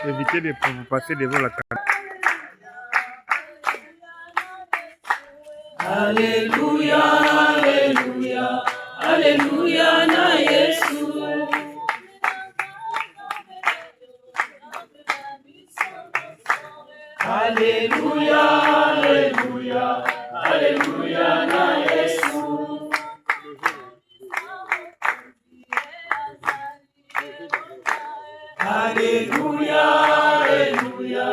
Évitez de passer devant la caméra. Alléluia, Alléluia, Alléluia na Yesu. Alléluia, Alléluia, Alléluia na Yesu. Alléluia, Alléluia,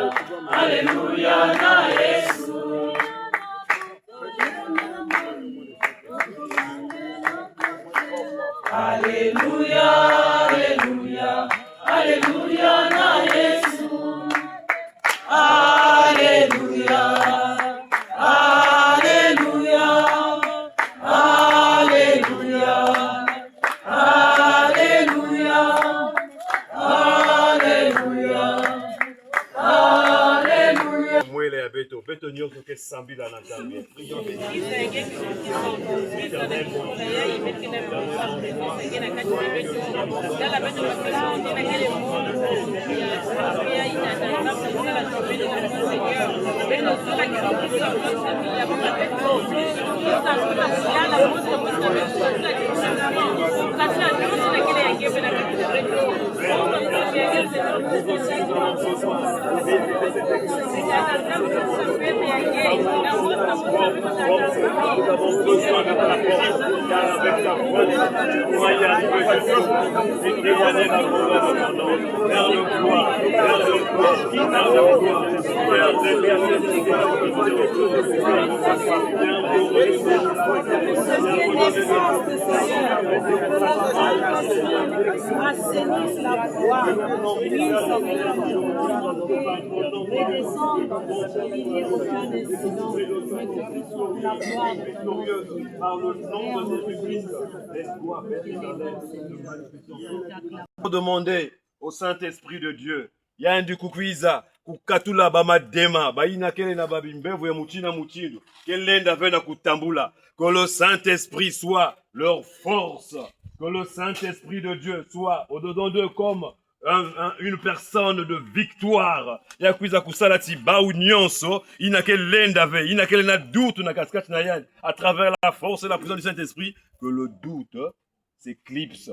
Alléluia na Yesu. Alléluia, Alléluia, Alléluia na Yesu. Alléluia, Alléluia, Alléluia, Alléluia, Alléluia, Alléluia. Mwele ya beto nyonso ke sambila na Nzambe. Prions nous avons besoin de ta force, car avec ta foi, tu pourras y arriver, Jésus, et témoigner la gloire de ton nom, vers le gloire, vers le gloire, vers le gloire, vers Pour demander au Saint-Esprit de Dieu, yandi kukwiza kukatula bamadema baina kele na babimbevu ya mutina mutindo kelenda vena kutambula, que le Saint-Esprit soit leur force, que le Saint-Esprit de Dieu soit au-dedans d'eux comme une personne de victoire. Ya kuiza kusalati ba nyonso inakelenda ve inakele na doute na kaskati na yan à travers la force et la puissance du Saint-Esprit, que le doute s'éclipse,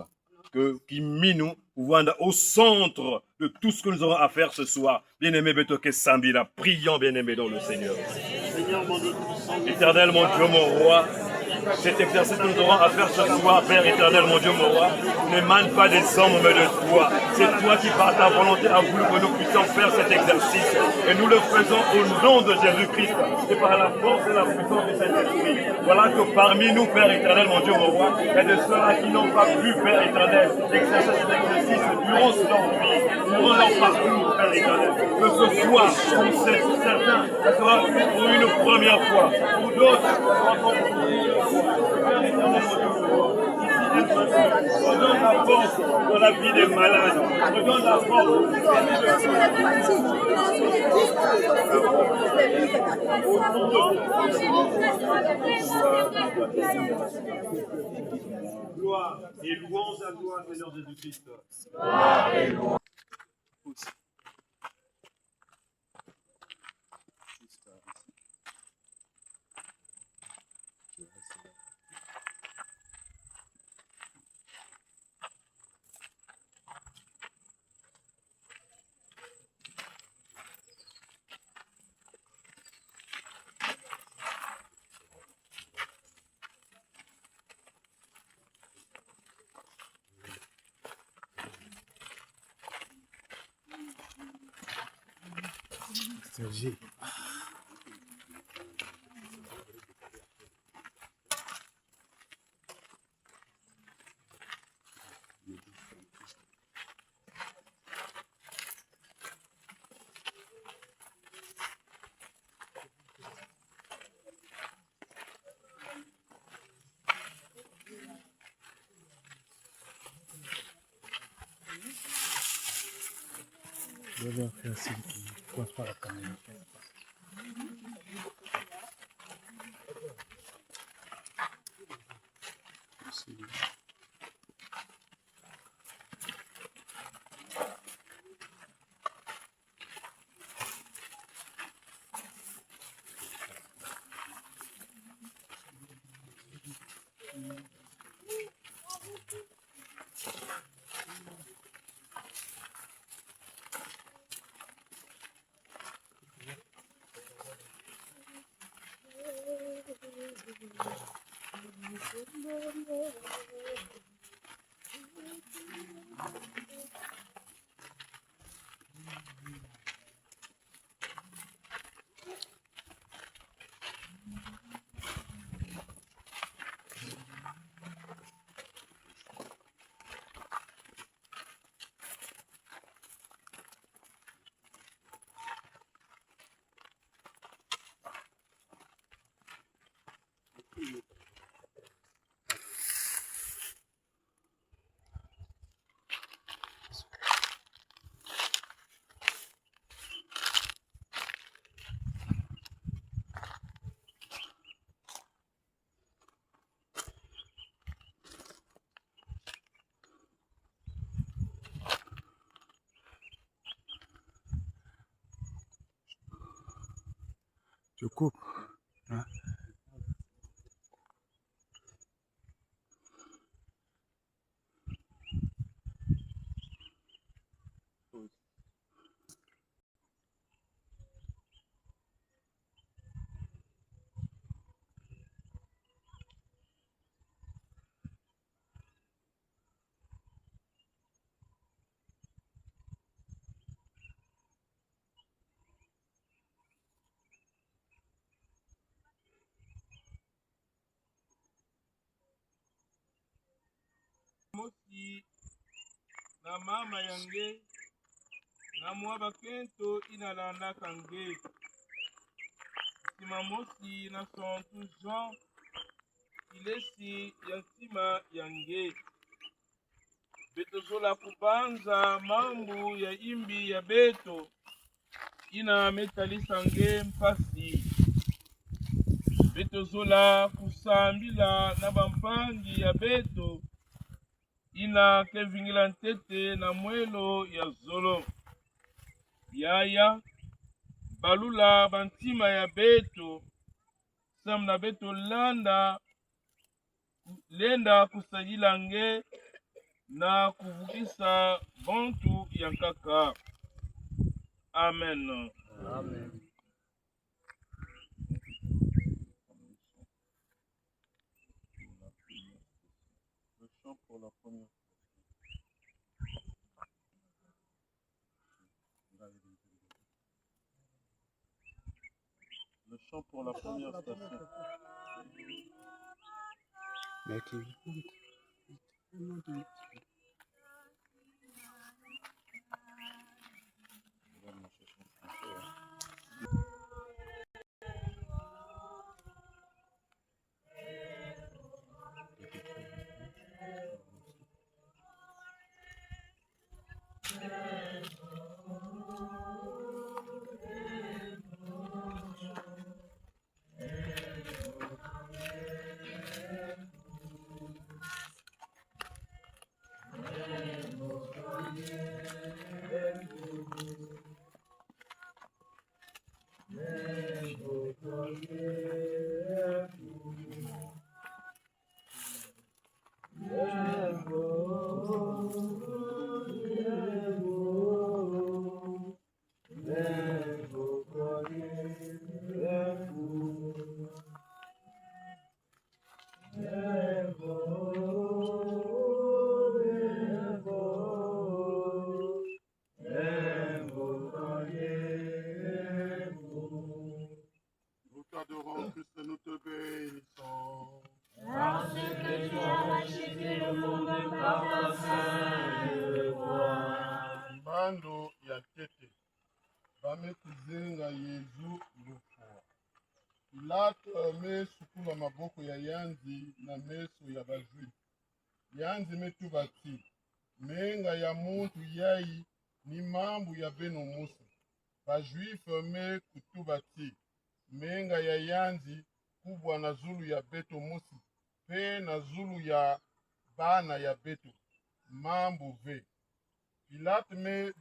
que Kiminu Wanda au centre de tout ce que nous aurons à faire ce soir. Bien-aimé Betoke Sambila, prions bien-aimé dans le Seigneur. Éternel mon Dieu, mon roi, Cet exercice que nous aurons à faire ce soir, Père éternel, mon Dieu, mon roi, n'émane pas des hommes, mais de toi. C'est toi qui, par ta volonté, as voulu que nous puissions faire cet exercice. Et nous le faisons au nom de Jésus-Christ et par la force et la puissance du Saint-Esprit. Voilà que parmi nous, Père éternel, mon Dieu, mon roi, il y a de ceux-là qui n'ont pas pu, Père éternel, exercer cet exercice durant leur vie, durant leur parcours, Père éternel. Que ce soit pour certains, ça sera pour une première fois. Pour d'autres, ça sera pour une première fois. Père éternel, mon Dieu, mon roi, redonne la force dans la vie des malades. Redonne la force dans gloire et louange à toi, Seigneur Jésus-Christ. Sergi. Je vais faire signe qu'il ne passe pas la caméra. Je coupe. Hein? Mosi na mama yange na mwaba kento inalanda kange sima mosi na sontu Jean ilesi ya nsima yange betozola kupanza mambu ya imbi ya beto ina metalisa nge mpasi betozola kusambila na bampangi ya beto ina kevingila ntete na mwelo ya zolo yaya balula bantima ya beto sam na beto lenda kusajila nge na kuvukisa bantu ya nkaka. Amen. Amen. la première. Le chant pour la première station. Mais qui Nous t'adorons, Christ, nous te bénissons. Parce que tu as racheté le monde par ta sainte croix. Mbando ya tete bamekuzenga Yezu lufua. Pilato amesukula maboko ya yanzi na meso ya bajui. Yanzi metubati menga ya muntu yai ni mambu ya beno musa. Bajuifu me kutubati menga ya yanzi kubwa na zulu ya beto musi pe na zulu ya bana ya beto mambu ve. Pilate me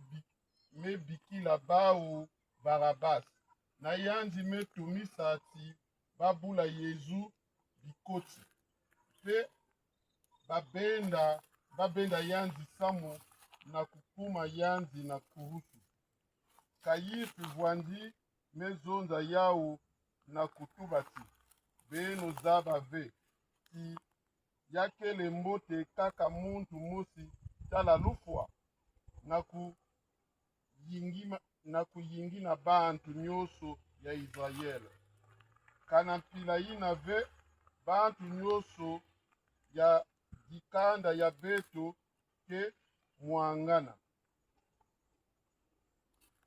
bikila bau Barabas na yanzi me tumisati babula Yezu bikoti pe babenda yanzi samu na kupuma yanzi na kuhusu kayifi vwandi mezonza yao na kutubati beno zaba ve ti yakele mbote kaka muntu musi tala lufwa na kuyingina bantu nyoso ya Israele kana mpila ina ve bantu nyoso ya dikanda ya beto ke mwangana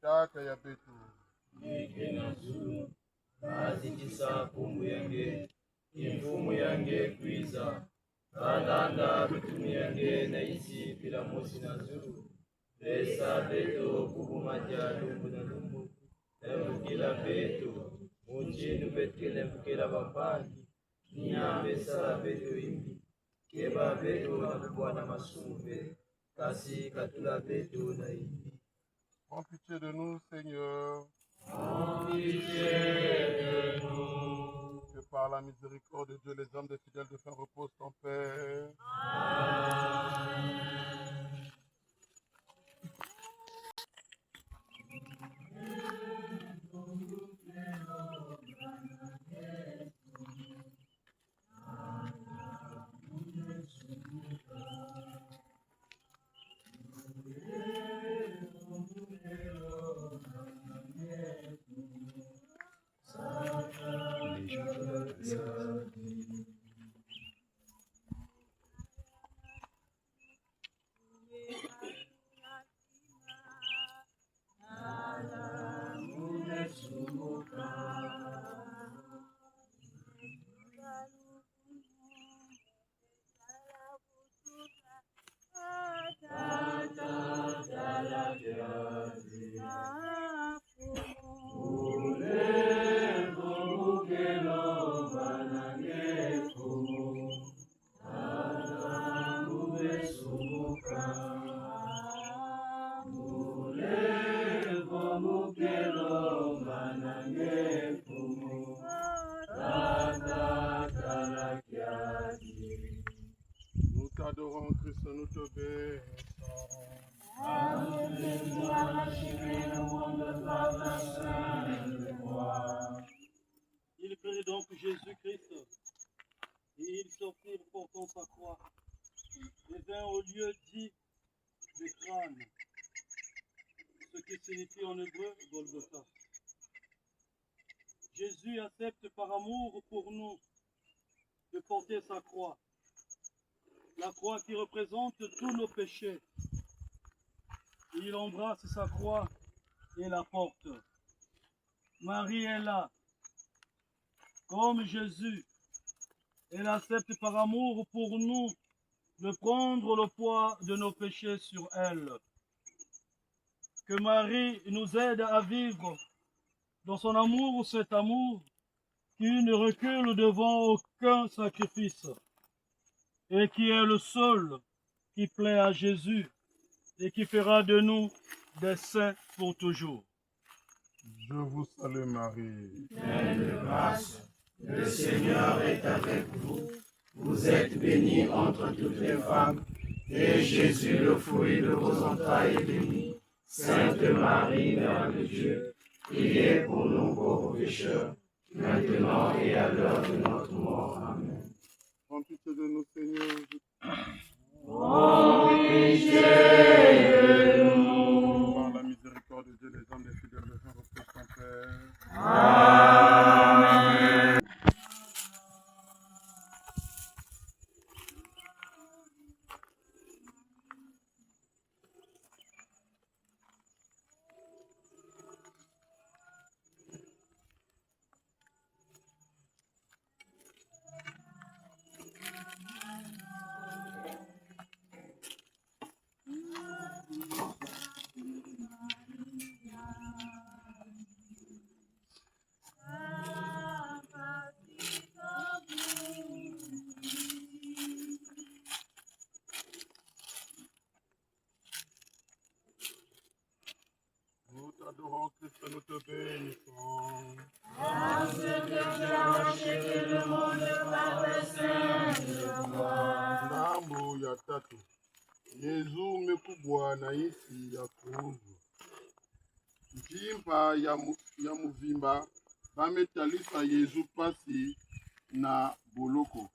taka ya beto Nike na zulu, bazikisa kumbu yange, imfumu yange kwiza, kalanda bitumi yange na isi bila mosi na zulu, besa beto kubumaja lumbu na lumbu, lemukila beto, munjinu betkele mpukela bapani, nyambe sala beto imbi, keba beto na kubwana masumbe, kasi katula beto na imbi. Prends pitié de nous, Seigneur. En pitié de nous. Que par la miséricorde de Dieu, les âmes des fidèles de fin reposent en paix. Amen. signifie en hébreu Golgotha. Jésus accepte par amour pour nous de porter sa croix. La croix qui représente tous nos péchés. Il embrasse sa croix et la porte. Marie est là. Comme Jésus, elle accepte par amour pour nous de prendre le poids de nos péchés sur elle. Que Marie nous aide à vivre dans son amour, cet amour qui ne recule devant aucun sacrifice et qui est le seul qui plaît à Jésus et qui fera de nous des saints pour toujours. Je vous salue Marie. Pleine de grâce, le Seigneur est avec vous. Vous êtes bénie entre toutes les femmes, et Jésus, le fruit de vos entrailles, est béni. Sainte Marie, Mère de Dieu, priez pour nous pauvres pécheurs, maintenant et à l'heure de notre mort. Amen. Prends pitié de nous, Seigneur. Prends pitié de nous. Par la miséricorde de Dieu, les hommes des fidèles de Saint repose en paix. Amen. Nous t'adorons, Christ, nous te bénissons. Parce que tu as racheté le monde par le sein de toi. Ngambo ya tatu. Yesu umekubwa na isi ya kuuzwa. Njimba ya muvimba bametalisa Yesu pasi na boloko.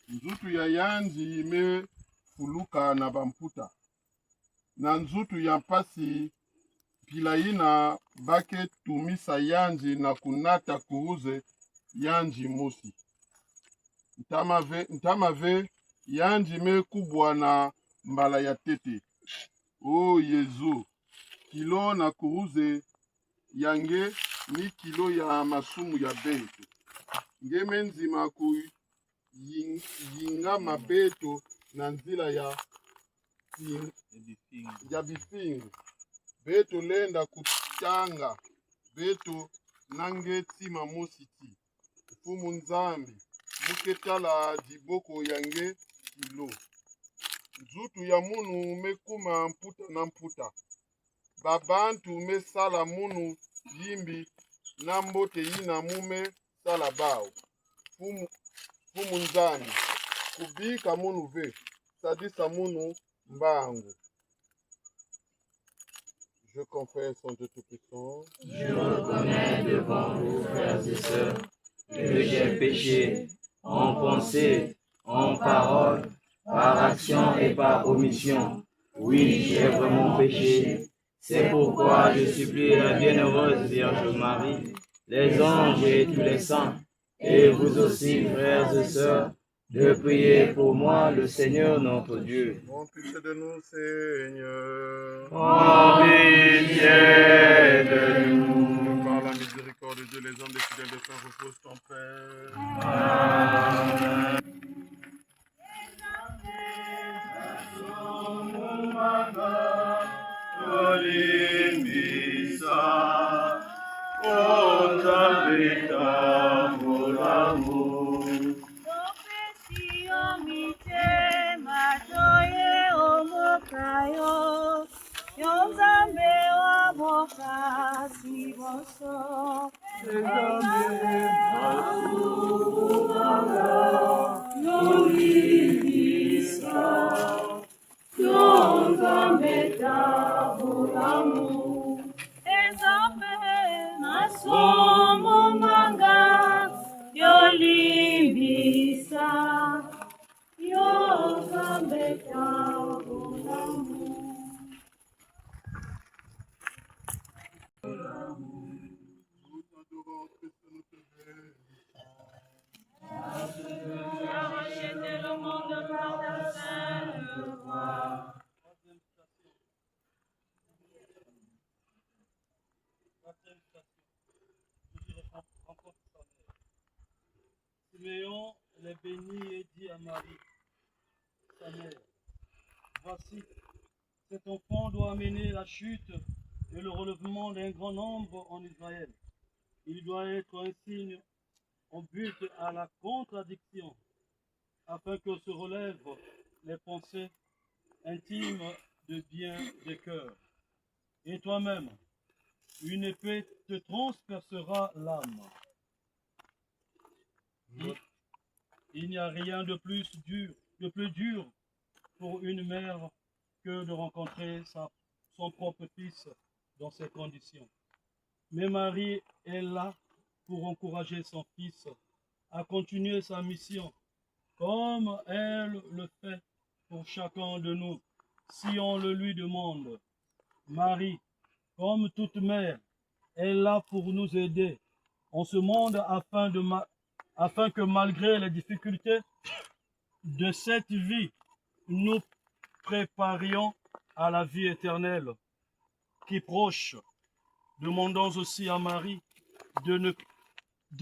Nzutu ya yanzi imefuluka na bamputa. Na nzutu ya pasi pilaina bake tumisa yanji na kunata kuuze yanji mosi. Ntamave yanji mekubwa na mbala ya tete. O Yezu, kilo na kuuze yange ni kilo ya masumu ya beto. Ngeme nzima yinga mabeto na nzila ya bifingu. Beto lenda kutanga, beto nange tima mositi. Fumu nzambi, muketala diboko yange kilo. Nzutu ya munu mekuma mputa na mputa. Babantu mesala munu yimbi na mbote yina mume sala bao. Fumu nzambi, kubika munu ve, sadisa munu mbangu. Je confesse en Dieu Tout-Puissant. Je reconnais devant vous, frères et sœurs, que j'ai péché en pensée, en parole, par action et par omission. Oui, j'ai vraiment péché. C'est pourquoi je supplie la bienheureuse Vierge Marie, les anges et tous les saints, et vous aussi, frères et sœurs, de prier pour moi, le Seigneur notre Dieu. Prends pitié de nous, Seigneur. Prends pitié de nous. Par la miséricorde de Dieu, les hommes des fidèles de Saint reposent en paix. Amen. prédication. Je dirais rencontre sa mère. Siméon les bénit et dit à Marie, sa mère, voici, cet enfant doit amener la chute et le relèvement d'un grand nombre en Israël. Il doit être un signe en but à la contradiction, afin que se relèvent les pensées intimes de bien des cœurs. Et toi-même, une épée te transpercera l'âme. Il n'y a rien de plus dur pour une mère que de rencontrer son propre fils dans ces conditions. Mais Marie est là pour encourager son fils à continuer sa mission, comme elle le fait pour chacun de nous, si on le lui demande. Marie, comme toute mère, est là pour nous aider en ce monde afin que malgré les difficultés de cette vie, nous préparions à la vie éternelle qui est proche. Demandons aussi à Marie de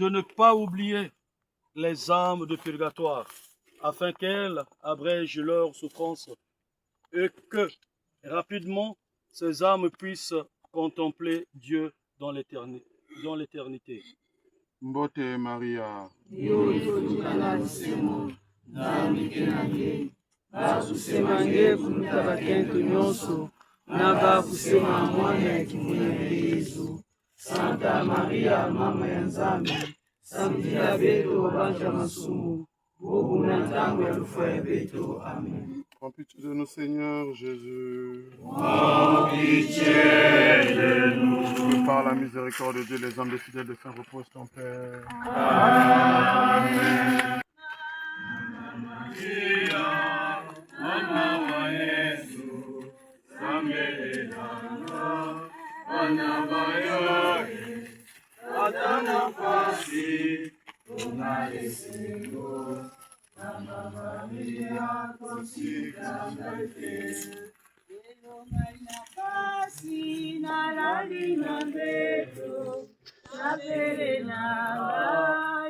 ne pas oublier les âmes de purgatoire, afin qu'elles abrègent leurs souffrances et que rapidement ces âmes puissent contempler Dieu dans l'éternité. Mbote Maria. Yo ifundikana nsemo nzambi kenange bakusemange kuluta bakento nyonso na bakusema mwana ya kimunene Yesu. Santa Maria mama ya nzambi samtila beto obanja masumu bobu na ntango ya lufa ya beto. Amen. Prends pitié de nous, Seigneur Jésus. Prends pitié de nous. Que par la miséricorde de Dieu, les âmes des fidèles de fin reposent en paix. Amen. Maria, mama wa Yesu, sameheana wana bayoe, hata nafasi tunayesimu. Mama Maria, kusika mbele. Nafasi na lali na mbeto, sapele na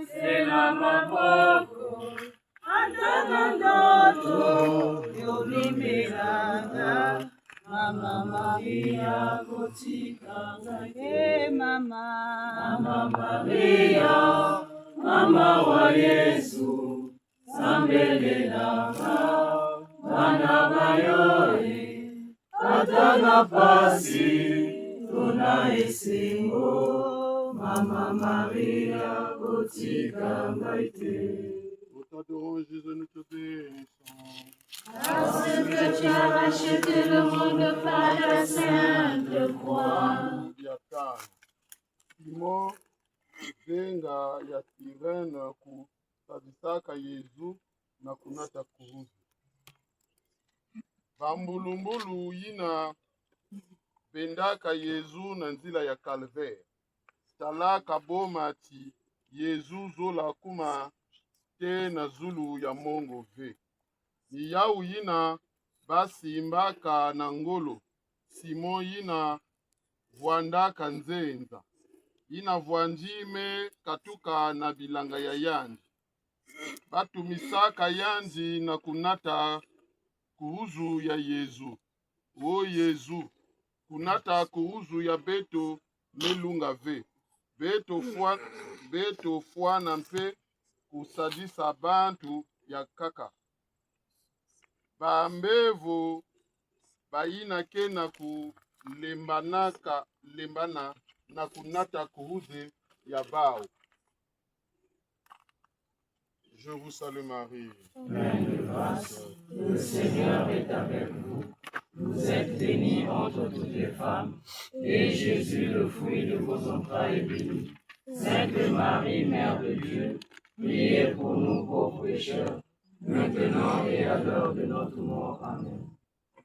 Sena maboko, hata na ndoto, yobimelanga. Mama Maria, kusika mbele. Mama Maria, mama wa Yesu, sambelelanga bana bayoe, hata nafasi tunaesengo. Mama Maria, kotika mbaite. Nous t'adorons, Jésus, nous te bénissons. Parce que tu as racheté le monde par la sainte croix. Simon venga ya Sirene kusadisaka Yesu na kunata kuhuzu. Bambulumbulu yina bendaka Yesu na nzila ya Calvaire. Talaka boma ti Yesu zola kuma te na zulu ya mongo ve. Ni yau yina basi mbaka na ngolo. Simon yina vuandaka nzenza. Yina vuanjime katuka na bilanga ya yanji. Batumisaka yanji na kunata kuhuzu ya Yesu. O Yesu, kunata kuhuzu ya beto melunga ve. Beto fwana mpe kusadisa bantu ya kaka. Bambevo bayina kena lembana na kunata kuhuze ya bao. Je vous salue Marie. Pleine de grâce, le Seigneur est avec vous. Vous êtes bénie entre toutes les femmes, et Jésus, le fruit de vos entrailles, est béni. Sainte Marie, Mère de Dieu, priez pour nous pauvres pécheurs, maintenant et à l'heure de notre mort. Amen.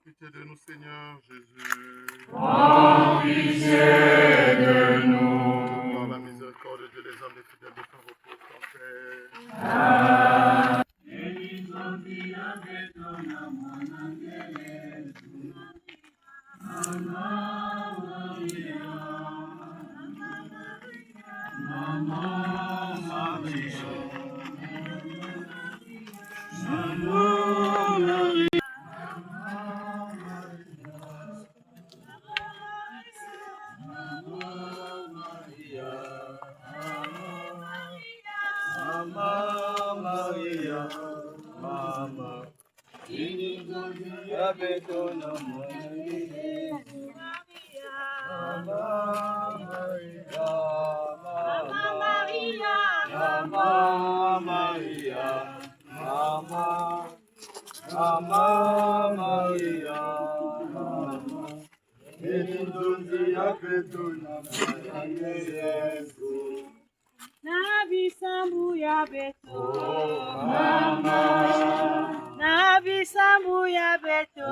Pitié de nous, Seigneur Jésus. Prends pitié de nous. Par la miséricorde de Dieu, les hommes des fidèles de fin reposent en paix. Amen. beto na mwanange Mama Maria Mama Maria Mama Maria Mama Maria Mama Elindozi ya beto na mwanange Yesu Nabisambu ya beto, Mama Nabisambu ya beto,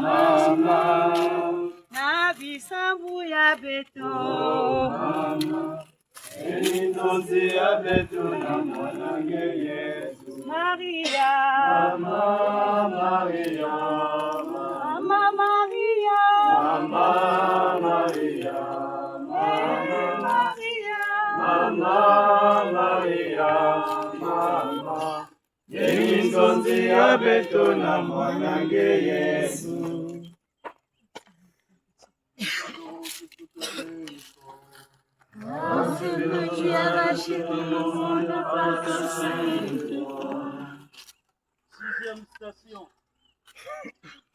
Mama Nabisambu ya beto, Mama Elindozi ya beto na mwanange Yesu Maria, Mama Maria Mama Maria, Mama Maria Maria, Mama Maria Mama Elindozi ya beto na mwanange Yesu Sixième station.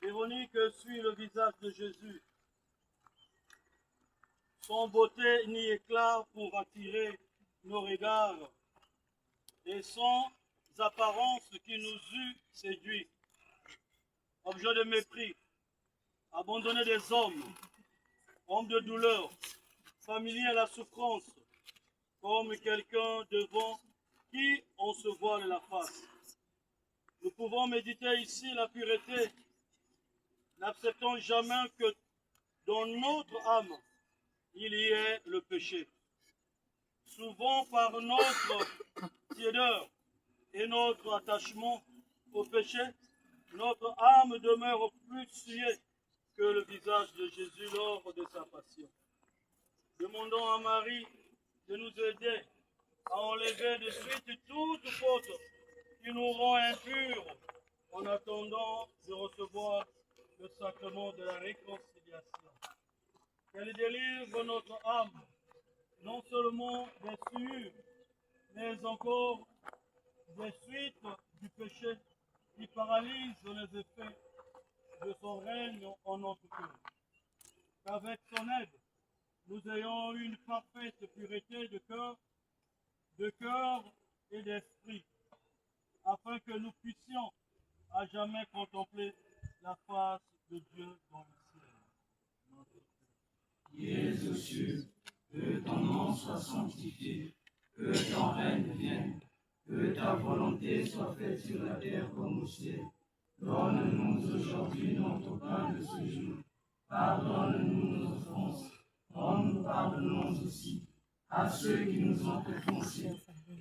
Véronique suit le visage de Jésus. Son beauté ni éclat pour attirer nos regards et sans apparence qui nous eût séduits. Objet de mépris, abandonné des hommes, homme de douleur, familier à la souffrance, comme quelqu'un devant qui on se voile la face. Nous pouvons méditer ici la pureté, n'acceptant jamais que dans notre âme, il y ait le péché. Souvent par notre tiédeur et notre attachement au péché, notre âme demeure plus souillée que le visage de Jésus lors de sa passion. Demandons à Marie de nous aider à enlever de suite toute faute qui nous rend impurs en attendant de recevoir le sacrement de la réconciliation. Qu'elle délivre notre âme, non seulement des souillures, mais encore des suites du péché qui paralyse les effets de son règne en notre cœur. Qu'avec son aide, nous ayons une parfaite pureté de cœur et d'esprit, afin que nous puissions à jamais contempler la face de Dieu dans le ciel. Jésus, que ton nom soit sanctifié, que ton règne vienne, que ta volonté soit faite sur la terre comme au ciel. Donne-nous aujourd'hui notre pain de ce jour. Pardonne-nous nos offenses, comme nous pardonnons aussi à ceux qui nous ont offensés.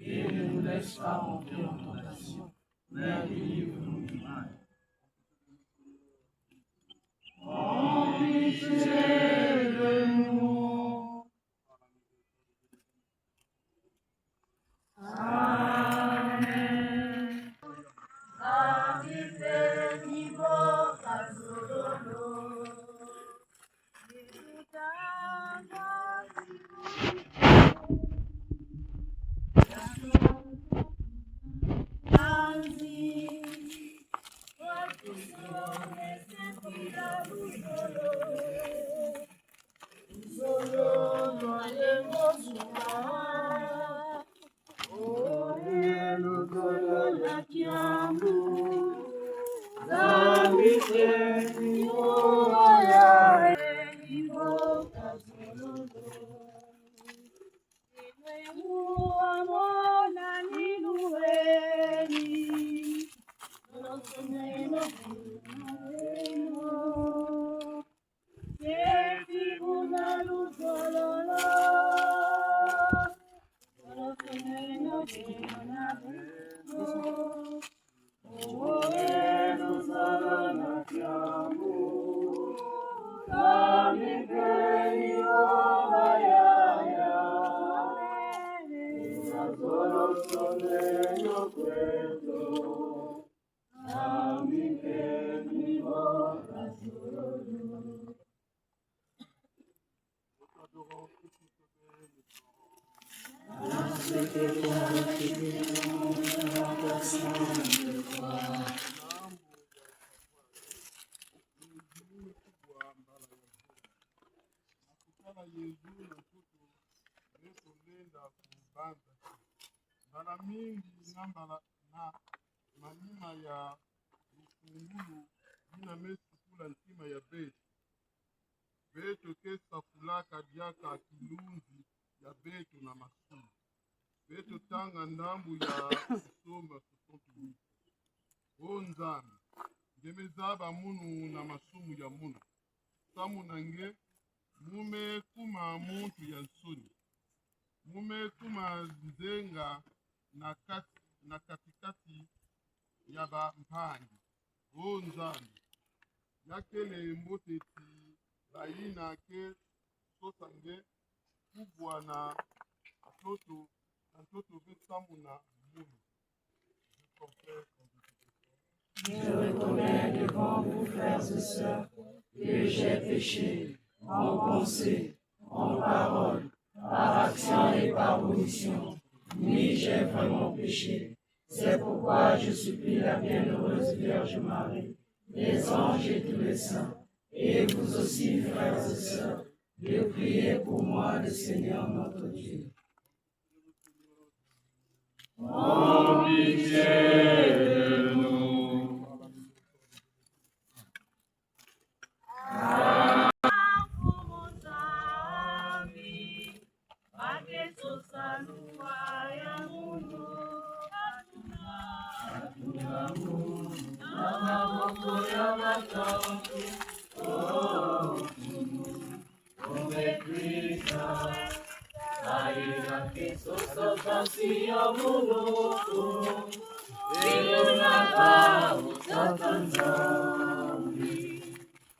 Et ne nous laisse pas entrer en tentation, mais délivre-nous du mal. En pitié de nous. Amen. kutala Yesu na mtoto betolenda kubanza mbala mingi na manima ya lufungulu bina mesikula ntima ya beto kesafulaka diaka kilunzi ya beto na masumu beto tanga ndambu ya kusoma 68 o nzambe ndemezaba munu na masumu ya munu samu nange mume kuma muntu ya nsoni mume kuma nzenga na katikati ya bampangi o nzambe yakele mboteti bayina ke sosange kubwa na ntoto besamu na munu. Je reconnais devant vous, frères et sœurs, que j'ai péché en pensée, en parole, par action et par omission. Oui, j'ai vraiment péché. C'est pourquoi je supplie la bienheureuse Vierge Marie, les anges et tous les saints, et vous aussi, frères et sœurs, de prier pour moi, le Seigneur notre Dieu. En pitié de nous.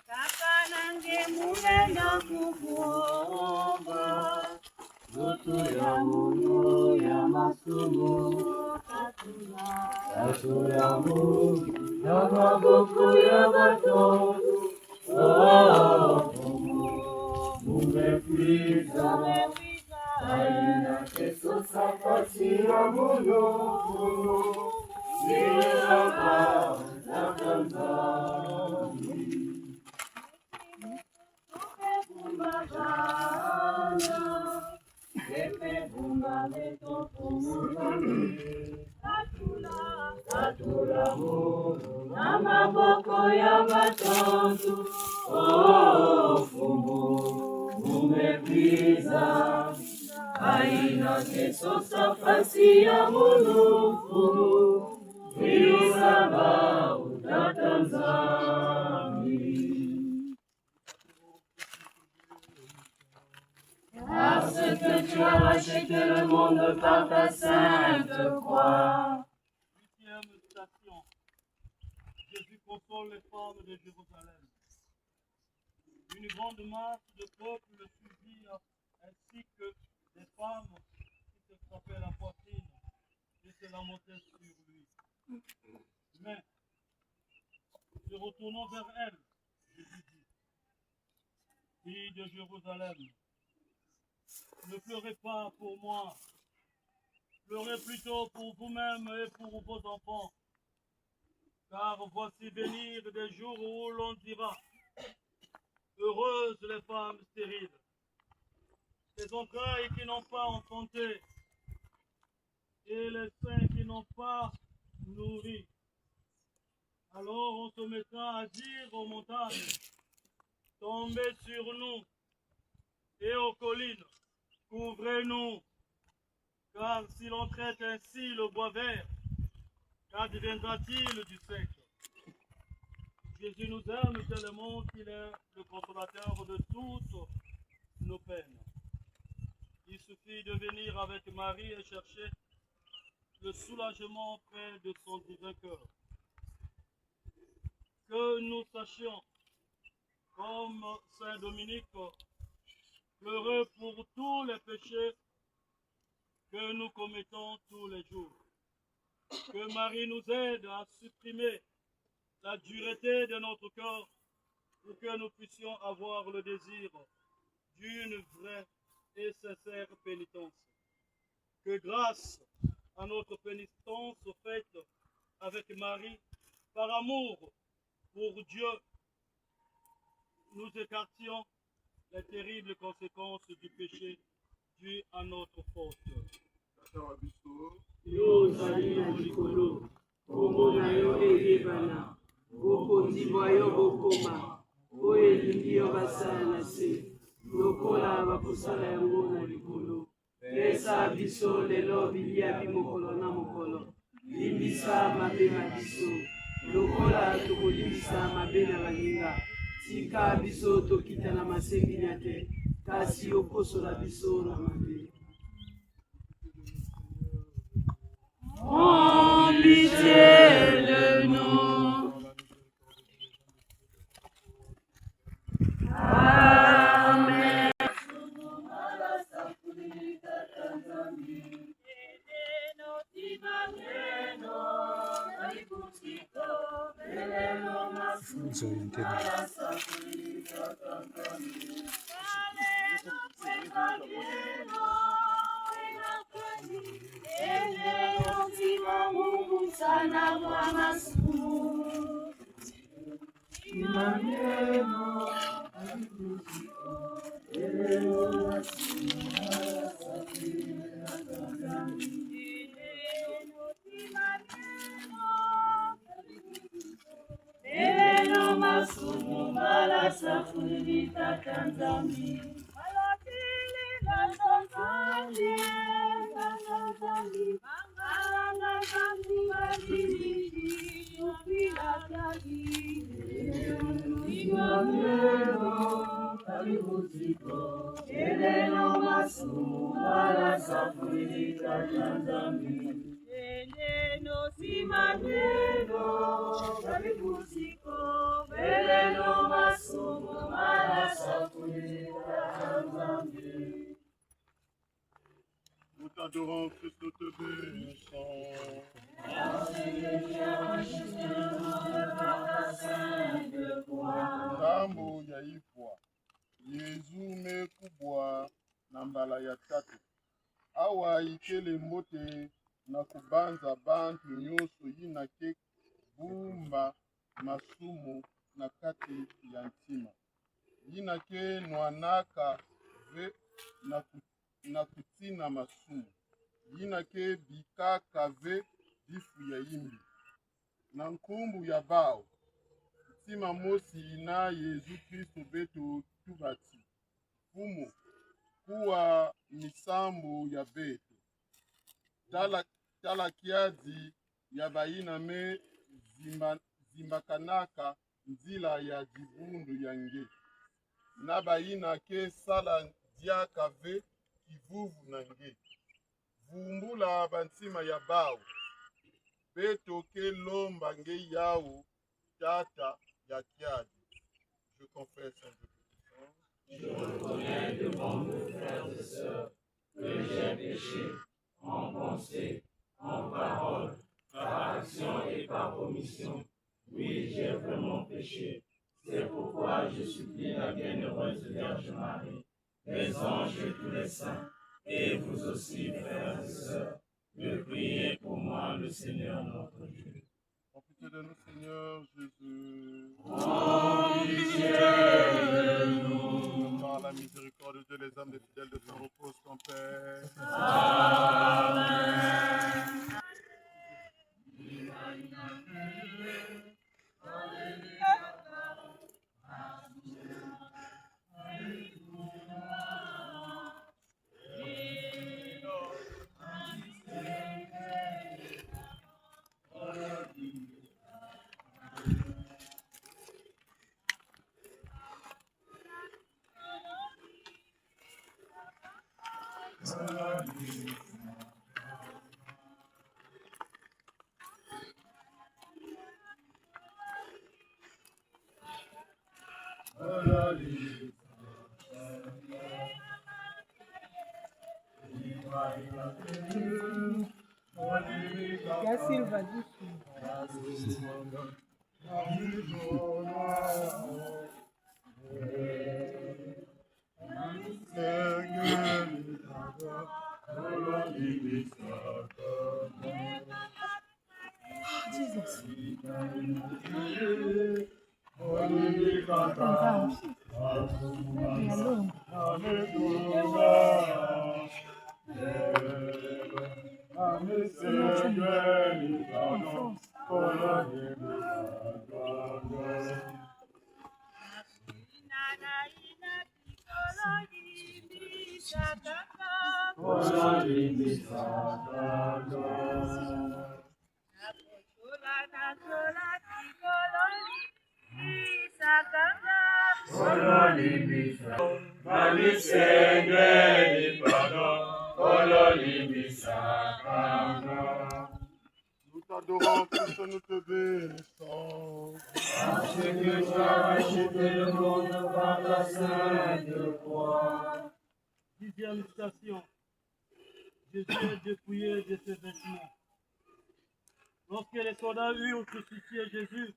Kaka nange munena kukuomba lutu ya mungu ya masumu tatula mungu ya maboko ya batoto Umekwiza aina keso sakati ya Mungu Nilaka zakanzami Tatula Mungu na maboko ya batoto Fumu umekwiza aina keso safasi ya Mulungu Vilisaba utatanzami Parce que tu as racheté le monde par ta sainte croix. 8e station. Jésus console les femmes de Jérusalem. Une grande masse de peuple le suivirent, ainsi que des femmes qui se frappaient la poitrine et se lamentaient sur lui. Mais, se retournant vers elle, Jésus dit, Fille de Jérusalem, ne pleurez pas pour moi, pleurez plutôt pour vous-même et pour vos enfants, car voici venir des jours où l'on dira, heureuses les femmes stériles, les entrailles qui n'ont pas enfanté, et les seins qui n'ont pas nourri. Alors on se mettra à dire aux montagnes, tombez sur nous, et aux collines, couvrez-nous, car si l'on traite ainsi le bois vert, qu'adviendra-t-il du sec? Jésus nous aime tellement qu'il est le consolateur de toutes nos peines. Il suffit de venir avec Marie et chercher le soulagement près de son divin cœur. Que nous sachions, comme Saint Dominique, pleurer pour tous les péchés que nous commettons tous les jours. Que Marie nous aide à supprimer la dureté de notre cœur pour que nous puissions avoir le désir d'une vraie et sincère pénitence. Que grâce à notre pénitence faite avec Marie, par amour pour Dieu, nous écartions les terribles conséquences du péché dû à notre faute. Yo ozali na likolo, kombo na yo eyebana, bokonzi bwa yo bokoma, oyo elingi yo basala na se, lokola bakosala yango na likolo. Pesa biso lelo bilia bimokolo na mokolo, limbisa mabe na biso, lokola tokolimbisa mabe na baninga. Tika biso tokita na masengenya te, kasi okosola biso na mabe. En pitié de nous. Amen. Sana Bwana Mungu Eleno masumu mala safuri tatanzami Malotili nasozani Nasozani Mangala zami mazini Shupila kagi Imameno Kalibutiko Eleno masumu mala safuri tatanzami Eleno simaneno Kalibutiko Eleno masumu mala safuri tatanzami. Nous t'adorons, Christ, nous te bénissons. Ngambo ya ifwa Yezu mekubwa na mbala ya tatu awa ikele mbote na kubanza bantu nyonso yinake bumba masumu na kati ya ntima yinake nwanaka ve na kutina masumu yinake bikaka ve bifu ya yimbi na nkumbu ya bao ntima mosi na Yezu Kristo betu tubati fumu kuwa misambu ya betu tala kiadi ya baina me zimbakanaka nzila ya dibundu yange na baina ke sala diaka ve kivuvu nange vumbula bantima ya bao beto ke lomba nge yao tata ya kiadi. Je confesse un peu. Je reconnais devant mes frères et sœurs que j'ai péché en pensée, en parole, par action et par omission. Oui, j'ai vraiment péché. C'est pourquoi je supplie la bienheureuse Vierge Marie, les anges et tous les saints, et vous aussi, frères et sœurs, de prier pour moi, le Seigneur notre Dieu. En pitié de nous, Seigneur Jésus. En pitié de nous. Par la miséricorde de les âmes des fidèles de son repos en paix. Amen. Silva disso. Jesus. Então, Nous t'adorons, Christ, nous te bénissons. Parce que tu as racheté le monde par ta sainte croix. 10e station. Jésus est dépouillé de ses vêtements. Lorsque les soldats eurent crucifié Jésus,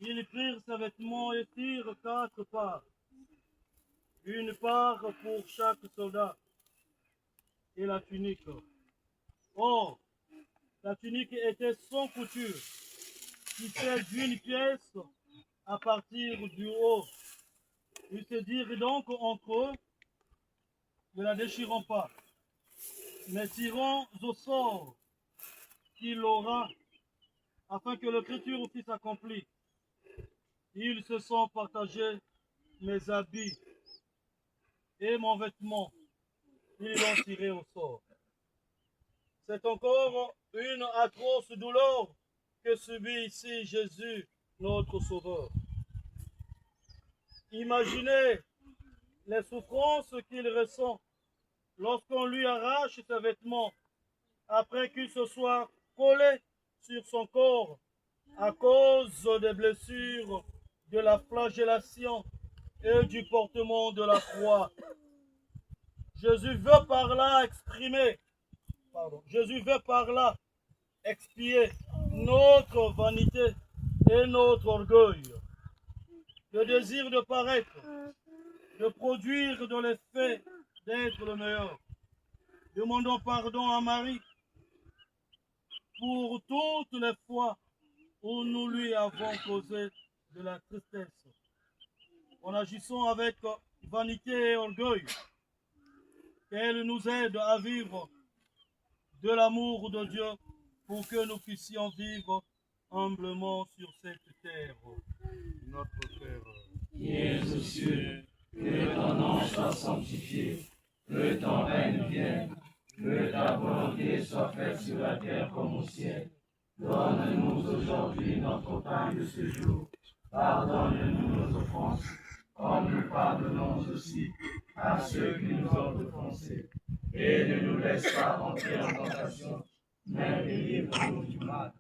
ils prirent ses vêtements et firent 4 parts. Une part pour chaque soldat et la tunique. Or, la tunique était sans couture, tissée d'une pièce à partir du haut. Ils se dirent donc entre eux, ne la déchirons pas, mais tirons au sort qu'il aura, afin que l'écriture puisse s'accomplir. Ils se sont partagés mes habits et mon vêtement. Ils l'ont tiré au sort. C'est encore une atroce douleur que subit ici Jésus, notre Sauveur. Imaginez les souffrances qu'il ressent lorsqu'on lui arrache ses vêtements après qu'il se soit collé sur son corps à cause des blessures, de la flagellation et du portement de la croix. Jésus veut par là expier notre vanité et notre orgueil, le désir de paraître, de produire de l'effet d'être le meilleur. Demandons pardon à Marie pour toutes les fois où nous lui avons causé de la tristesse, en agissant avec vanité et orgueil. Qu'elle nous aide à vivre de l'amour de Dieu pour que nous puissions vivre humblement sur cette terre. Notre Père, Qui es aux cieux, que ton nom soit sanctifié, que ton règne vienne, que ta volonté soit faite sur la terre comme au ciel. Donne-nous aujourd'hui notre pain de ce jour. Pardonne-nous nos offenses, comme nous pardonnons aussi à ceux qui nous ont offensés. Et ne nous laisse pas entrer en tentation, mais délivre-nous du mal.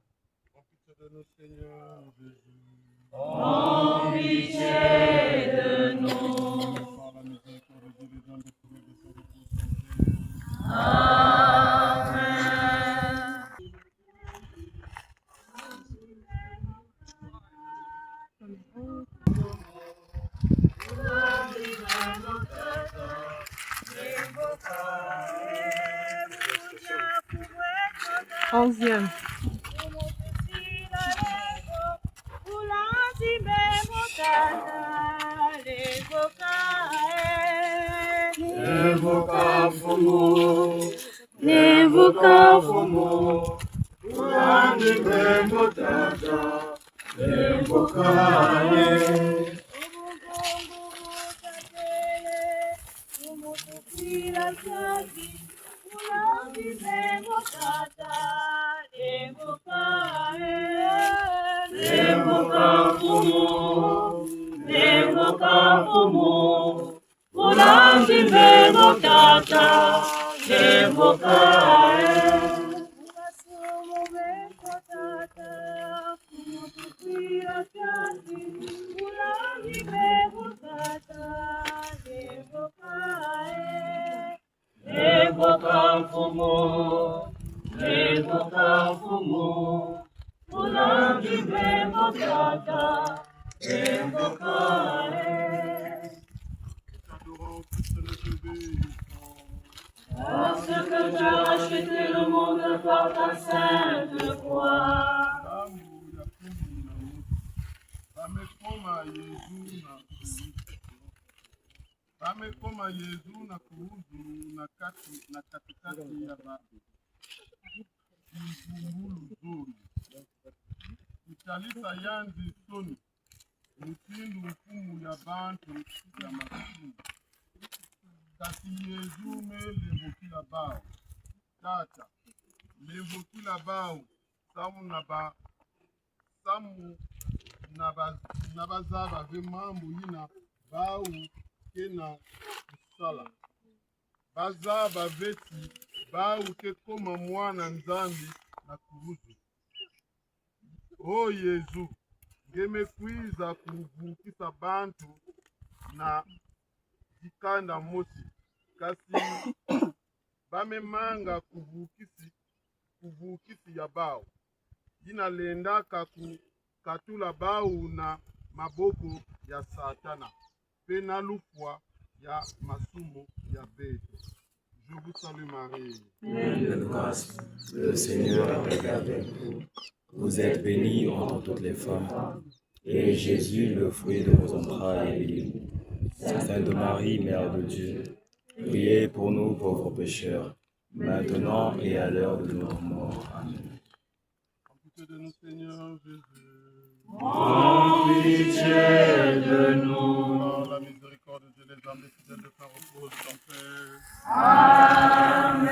en pitié de nous, Seigneur Jésus. En pitié de nous. Par la miséricorde de Dieu, les hommes de tous les défauts de tous. Amen. Onzième. Evoca fumo, evoca fumo, ulandi bembo tata, evoca evoca fumo, evoca fumo. Ulandi bembo tata, evoca fumo, evoca fumo. Ulandi bembo tata, T'adorons, Christ, nous te bénissons. Parce que tu as racheté le monde par ta sainte croix. Damu ya Kristo na Mungu amekoma Yesu na Kristo. Bamekoma Yesu na kuhuzu na katikati ya mtumbulu zuri. Italisa yanzi soni. Mutindu mfumu ya bantu ya masimu. Kasi Yesu me levokila bao. Tata. Levokila bao. Samu na bazaba ve mambu yina bao kena kusala. Bazaba veti bao ke koma mwana nzambi na kuruzu. O Yesu, ngemekwiza kuvukisa bantu na jikanda mosi. Kasi bamemanga kuvukisi ya bao. Jina lendaka katula bao na maboko ya Satana. Pena lufwa ya masumo ya beto. Je vous salue Marie. Pleine de grâce, le Seigneur est avec vous. Vous êtes bénie entre toutes les femmes, et Jésus, le fruit de vos entrailles, est béni. Sainte Marie, Mère de Dieu, priez pour nous pauvres pécheurs, maintenant et à l'heure de notre mort. Amen. En pitié de nous, Seigneur Jésus. En pitié de nous. Par la miséricorde de Dieu, les âmes des fidèles de faire repose en paix. Amen.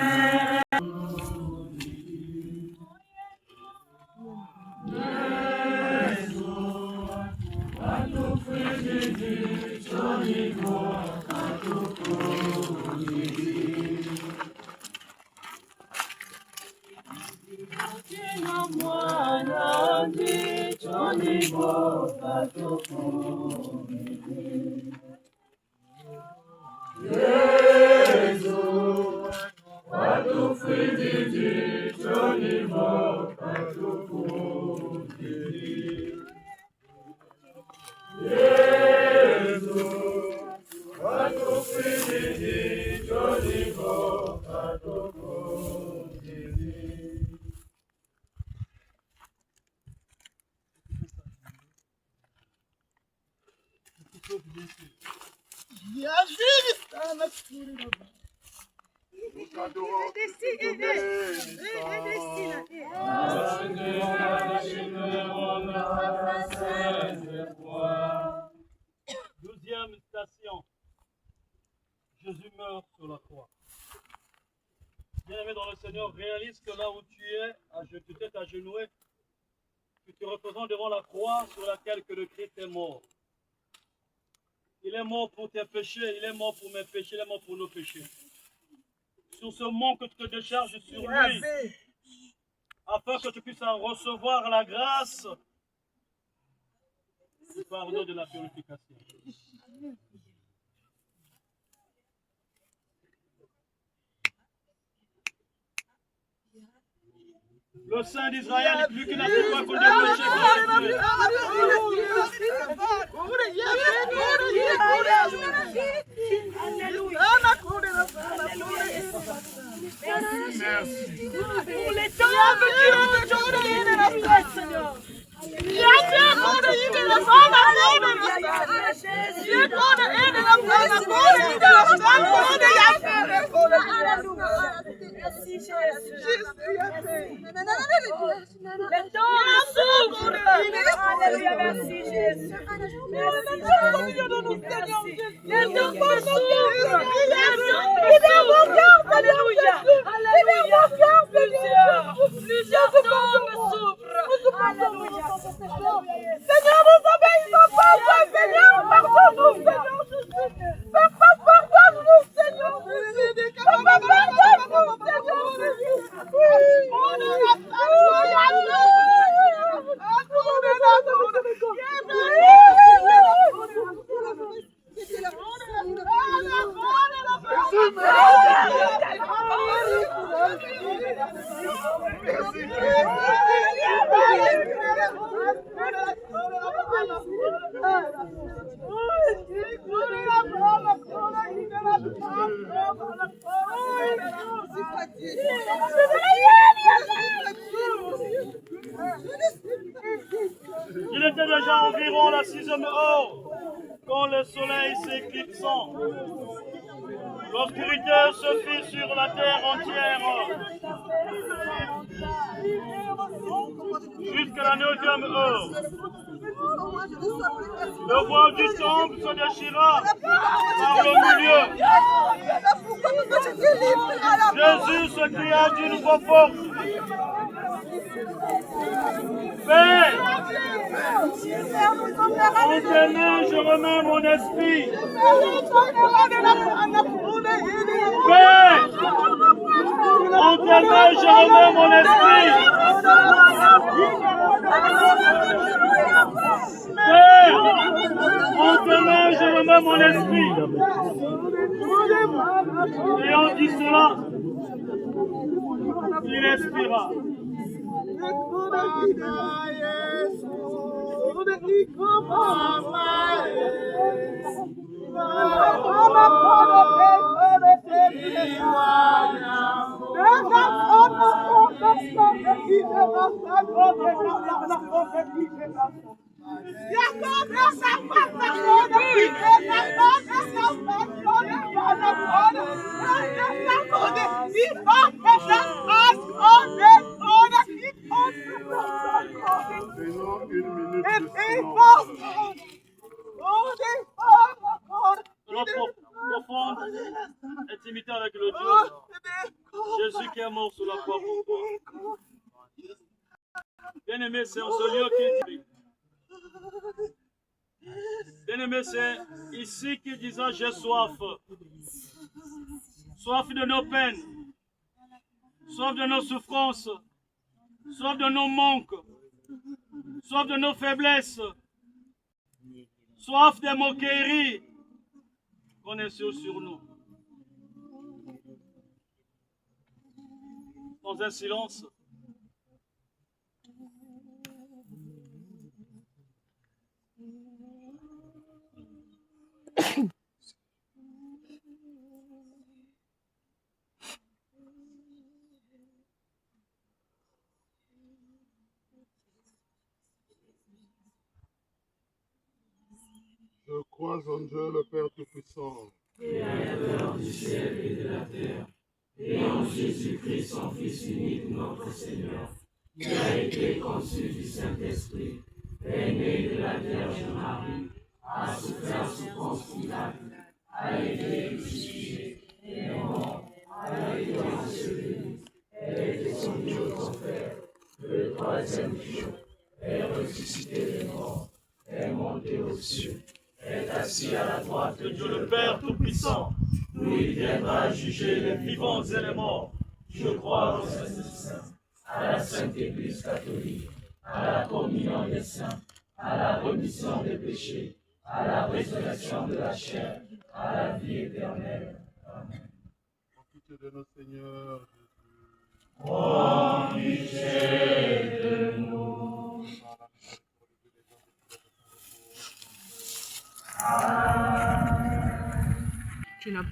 Deuxième station. Jésus meurt sur la croix. Bien-aimé dans le Seigneur, réalise que là où tu es, tu t'es agenoué, tu te représentes devant la croix sur laquelle que le Christ est mort. Il est mort pour tes péchés, il est mort pour mes péchés, il est mort pour nos péchés. Sur ce mont que tu te décharges sur lui, afin que tu puisses en recevoir la grâce du pardon de la purification. Le Saint d'Israël, plus qu'il n'a plus pas connu le péché. Pour les temps que tu as donné de la fête, Seigneur. Merci Jésus. Le temps s'ouvre. Alléluia, merci Jésus. Plusieurs tombes s'ouvrent. Alléluia. Seigneur, nous obéissons pas, Seigneur, pardonne-nous, Seigneur Jésus. Papa, pardonne-nous, Seigneur Jésus. Papa, pardonne-nous, Seigneur Jésus. Il était déjà environ la 6e heure quand le soleil s'éclipsant, l'obscurité se fit sur la terre entière. Jusqu'à la 9e heure, le voile du temple se déchira par le milieu. Jésus se cria d'une voix forte: Père, en tes mains je remets mon esprit. Père, en tes mains je remets mon esprit. Père, en tes mains je remets mon esprit. Et en dit cela, il expira. Profonde intimité avec le Dieu. Jésus qui est mort sur la croix pour toi. Bien-aimé, c'est en ce lieu qu'il dit. Bien-aimé, c'est ici qu'il disait: j'ai soif. Soif de nos peines, soif de nos souffrances, soif de nos manques, soif de nos faiblesses, soif des moqueries qu'on insulte sur nous. Dans un silence, Je crois en Dieu le Père Tout-Puissant, Créateur du ciel et de la terre, et en Jésus-Christ, son Fils unique, notre Seigneur, qui a été conçu du Saint-Esprit, est né de la Vierge Marie, a souffert sous Ponce Pilate, a été crucifié, est mort, a été enseveli, est descendu aux enfers, le troisième jour, est ressuscité des morts, est monté aux cieux, est assis à la droite de Dieu le Père Tout-Puissant, d'où il viendra juger les vivants et les morts. Je crois au Saint-Saint, à la Sainte Église catholique, à la communion des saints, à la rémission des péchés, à la résurrection de la chair, à la vie éternelle. Amen. Au pitié de notre Seigneur Jésus. Prends pitié de nous. Tu n'as pas.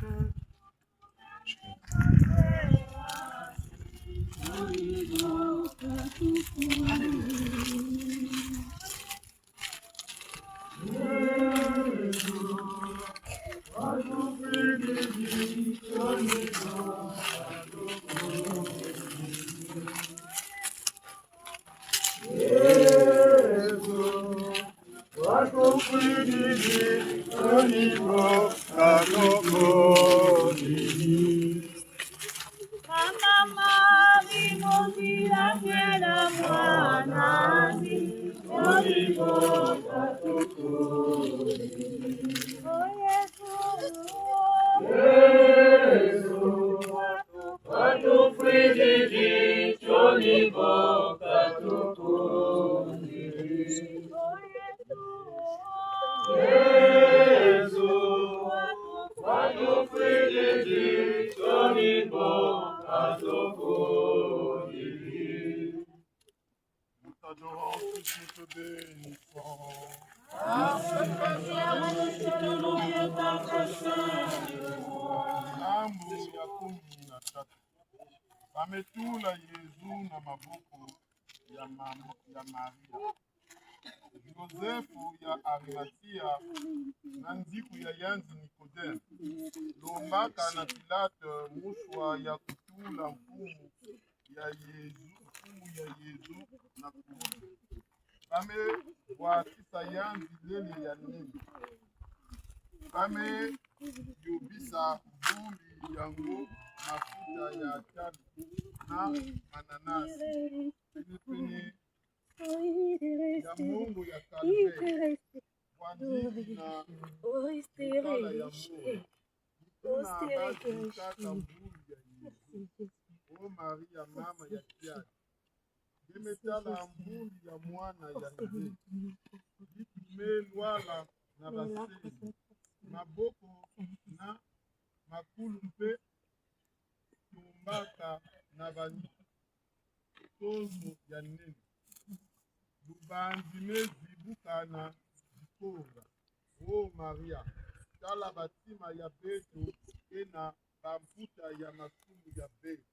Ametula Yesu na maboko ya Maria. Josefu ya Arimatia na nziku ya yanzi Nikodemu lombaka na Pilate mushwa ya kutula mfumu ya Yesu na kuuza bame bwatisa yanzi lele ya nini bame yobisa vumbi yango mafuta ya talo na mananasi penepene ya mongo ya kalve wandiki na mikala ya moyo tuna basi kaka mbulu ya Yesu o Maria mama ya kiadi demetala mbulu ya mwana ya nze bitume lwala na baseli maboko na makulu mpe tombaka na bantonzo ya nene lubanzi mezibukana zikonga o Maria tala batima ya beto ena bamputa ya masumu ya beto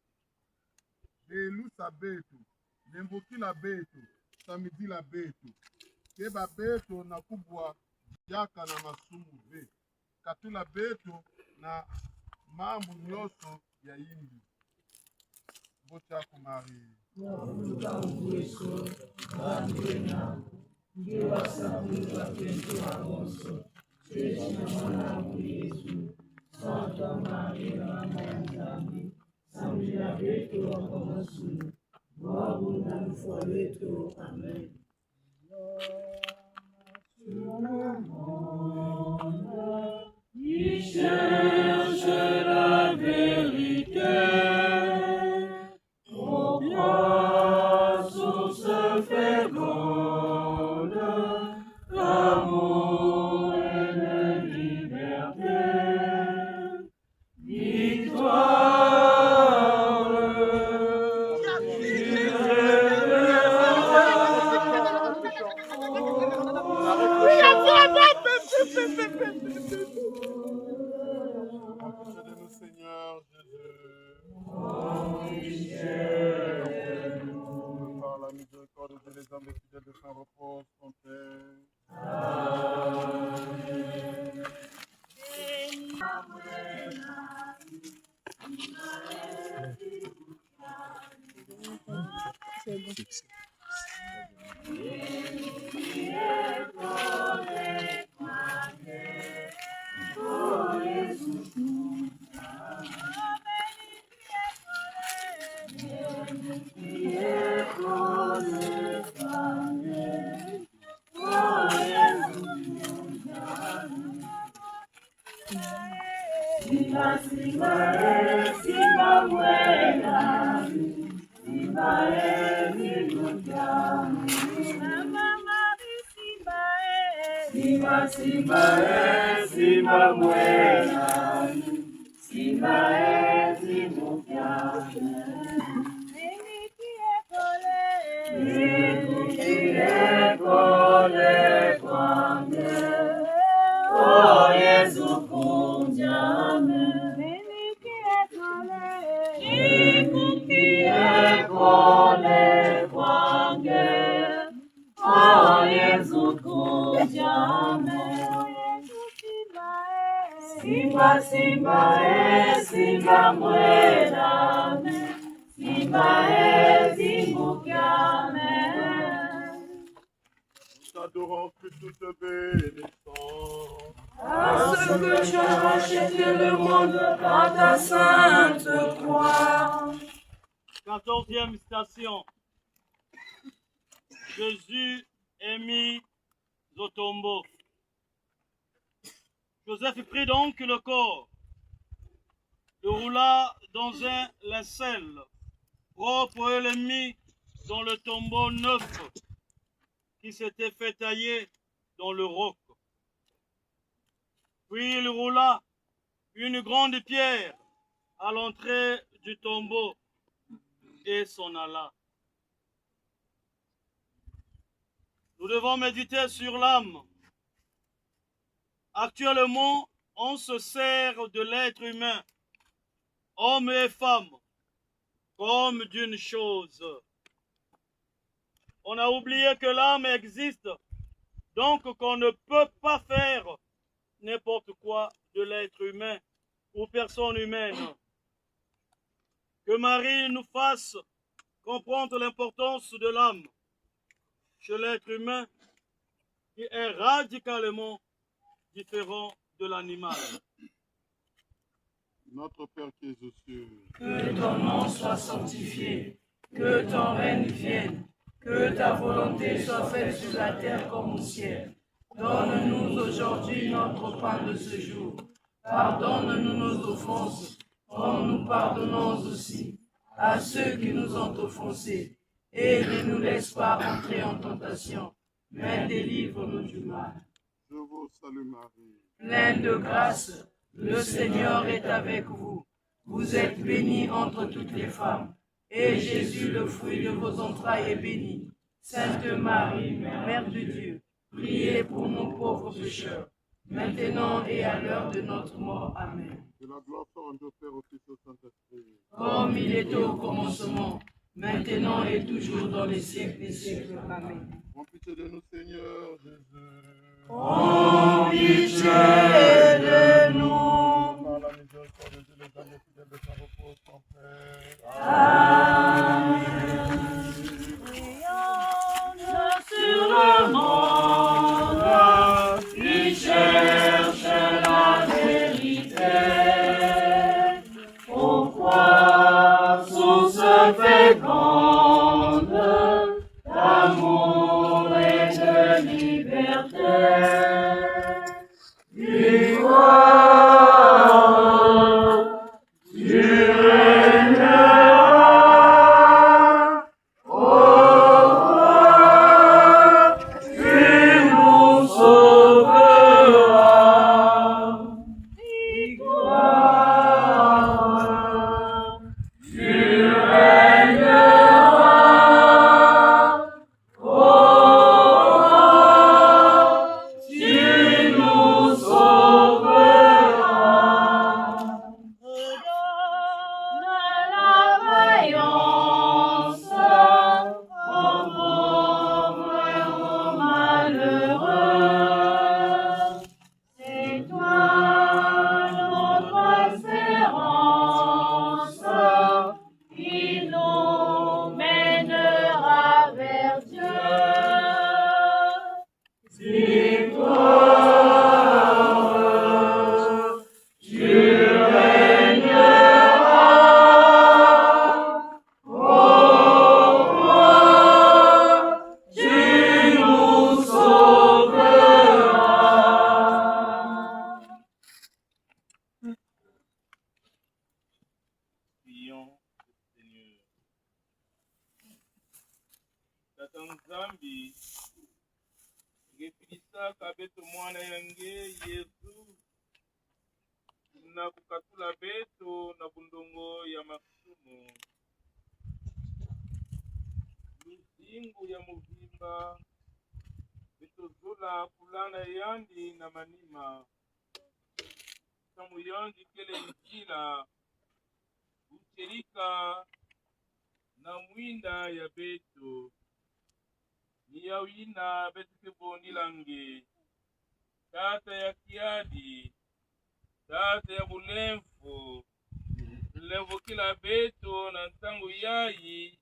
belusa beto lemboki la beto samedi la beto ke babeto na kubwa jaka na masumu be katula beto na mambo nyonso ya yindi botyako Maria Il cherche la vérité, pourquoi source féconde, l'amour et la liberté, de nous, Seigneur Jésus. Par la miséricorde de les hommes et fidèles de Saint repose en paix. T'adorons que tout te bénissons. parce que tu as racheté le monde par ta sainte croix. 14e station. Jésus est mis au tombeau. Joseph prit donc le corps, le roula dans un linceul propre et le mit dans le tombeau neuf qui s'était fait tailler dans le roc. Puis il roula une grande pierre à l'entrée du tombeau et s'en alla. Nous devons méditer sur l'âme. Actuellement, on se sert de l'être humain, homme et femme, comme d'une chose. On a oublié que l'âme existe Donc qu'on ne peut pas faire n'importe quoi de l'être humain ou personne humaine. Que Marie nous fasse comprendre l'importance de l'âme chez l'être humain qui est radicalement différent de l'animal. Notre Père qui es aux cieux, Que ton nom soit sanctifié, que ton règne vienne, que ta volonté soit faite sur la terre comme au ciel. Donne-nous aujourd'hui notre pain de ce jour. Pardonne-nous nos offenses, comme nous pardonnons aussi à ceux qui nous ont offensés. Et ne nous laisse pas entrer en tentation, mais délivre-nous du mal. je vous salue Marie. Pleine de grâce, le Seigneur est avec vous. Vous êtes bénie entre toutes les femmes, et Jésus, le fruit de vos entrailles, est béni. Sainte Marie, Mère de Dieu, priez pour nous pauvres pécheurs, maintenant et à l'heure de notre mort. Amen. Que la gloire soit rendue au Père, au Fils et au Saint-Esprit. Comme il était au commencement, maintenant et toujours dans les siècles des siècles. Amen. En pitié de nous, Seigneur Jésus. En pitié de nous. Par la miséricorde de Dieu, les âmes fidèles de son repos sans paix. Amen. Sur le monde qui cherche la vérité, pourquoi source féconde d'amour et de liberté, victoire, tu régneras. Prions le Seigneur. Tata Nzambi, ngepilisaka beto mwana yange Yesu na kukatula beto na bundongo ya masumu mizingu ya muvimba betozula kulana yandi na manima samu yangi kele njila ucherika na mwinda ya beto ni ya wina beto kebonilange tata ya kiadi tata ya bulemfu levo kila beto na ntango yayi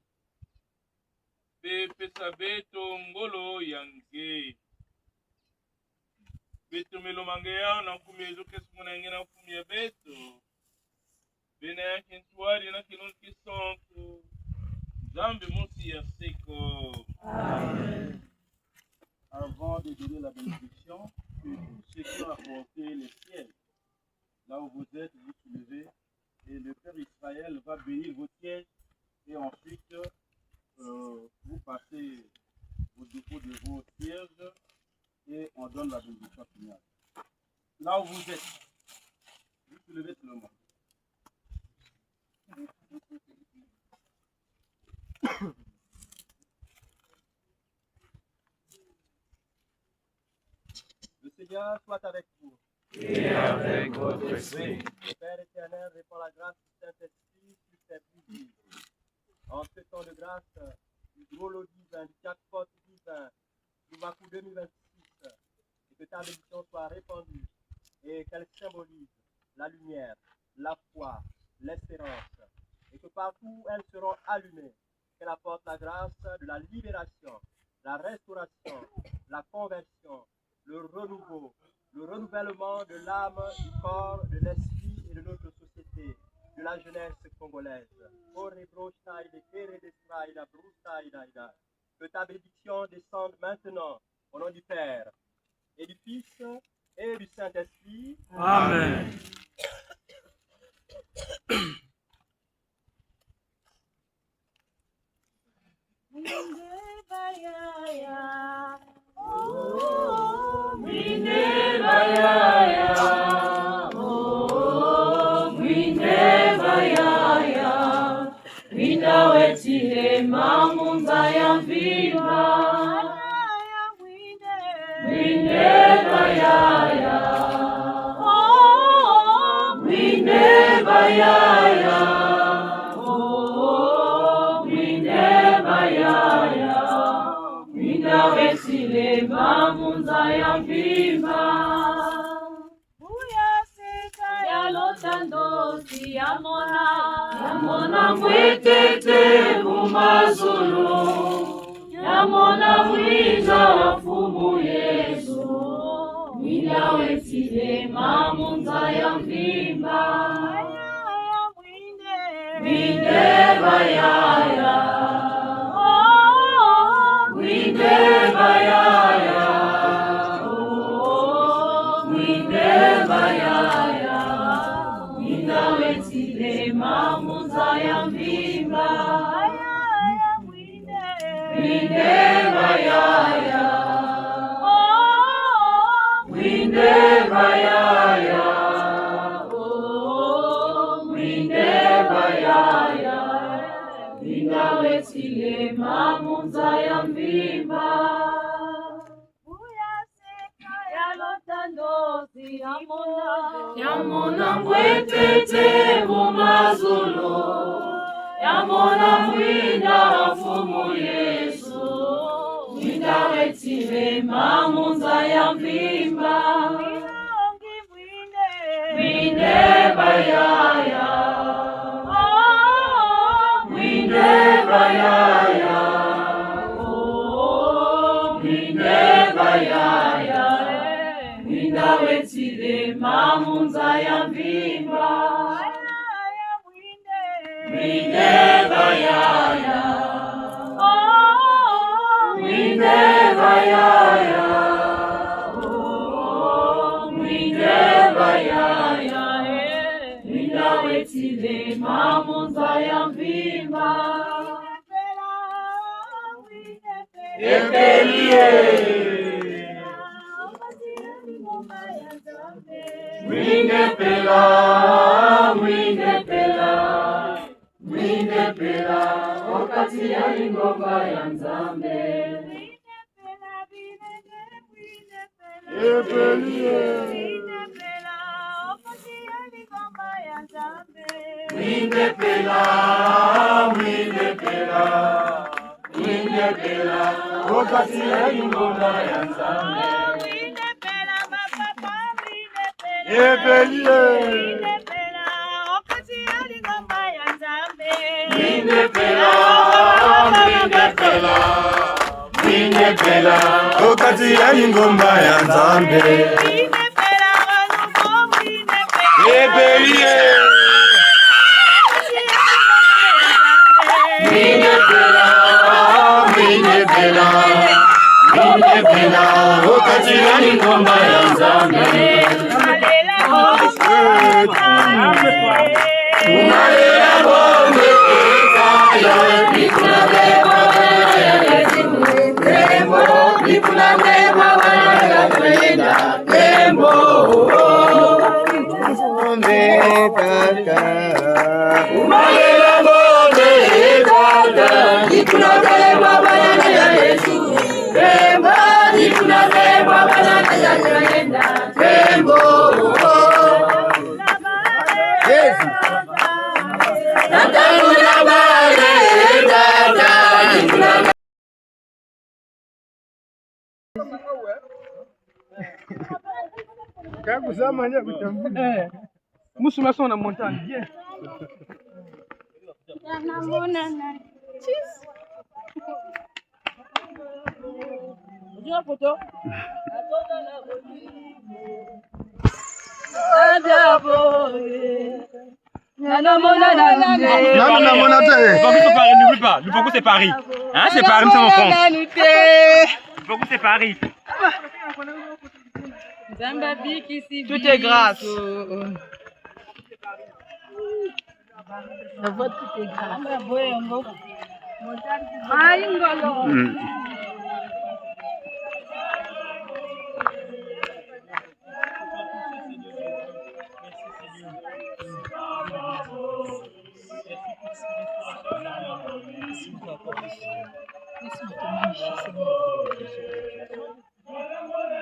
bepesa beto ngolo yange beto melomange yao na nkumi ezo kesimuna yange na nkumi ya beto bena ya kintuari na kilonzi kisonko Zambi Moussi ya seko. Amen. Avant de donner la bénédiction, que tous ceux qui ont apporté les sièges, là où vous êtes, vous soulevez, et le Père Israël va bénir vos sièges, et ensuite vous passez au dépôt de vos sièges, et on donne la bénédiction finale. Là où vous êtes, vous soulevez seulement. Le Seigneur soit avec vous. Et avec votre esprit. Le Père éternel répand la grâce du Saint-Esprit sur ses prières. En ce temps de grâce, du gros lot divin, du jackpot divin, du Bakou 2026, que ta bénédiction soit répandue et qu'elle symbolise la lumière, la foi, l'espérance, et que partout elles seront allumées, qu'elle apporte la grâce de la libération, la restauration, la conversion, le renouveau, le renouvellement de l'âme, du corps, de l'esprit et de notre société, de la jeunesse congolaise. Que ta bénédiction descende maintenant au nom du Père et du Fils et du Saint-Esprit. Amen. Yamona mwetete mumazulu, yamona mwiza wafumu Yesu, mwina wetile mamunza ya mvimba, mwinde bayaya, mwinde bayaya, mwinde bayaya, mwina wetile mamunza ya mvimba, mwinde bayaya, mwinde bayaya, mwinde bayaya, mwina wetile mamunza ya mvimba, yamona mwetete mumazulu, yamona mwina wafumu Yesu, mwina wetile mamunza ya mvimba, mwinde bayaya, mwinde bayaya, mwinde bayaya, mwina wetile mamunza ya mvimba, mwinde bayaya, mwinde bayaya, mwinde bayaya, mwina wetile mamunza ya mvimba, epelie, mwinde pela, mwinde pela, mwinde pela, wakati ya ingoma ya Nzambe. Epelie, mwinde pela, mwinde pela, mwinde pela, wakati ya ingoma ya Nzambe. Epelie, mwinde pela, mwinde pela, mwinde pela, wakati ya ingoma ya Nzambe. Epelie, mwinde pela, mwinde pela, mwinde pela, wakati ya ingoma ya Nzambe. Umalela bombe kaya, nikuna beba ya Yesu, tembo, nikuna beba ya kwenda, tembo, bombe kaka. Umalela bombe kaka, nikuna beba ya Yesu, tembo, nikuna beba ya kwenda, tembo. Musuma sont en montagne, bien. N'oublie pas, le Pogou c'est Paris. Hein, c'est Paris, nous sommes en France. Le Pogou c'est Paris. Tout est grâce.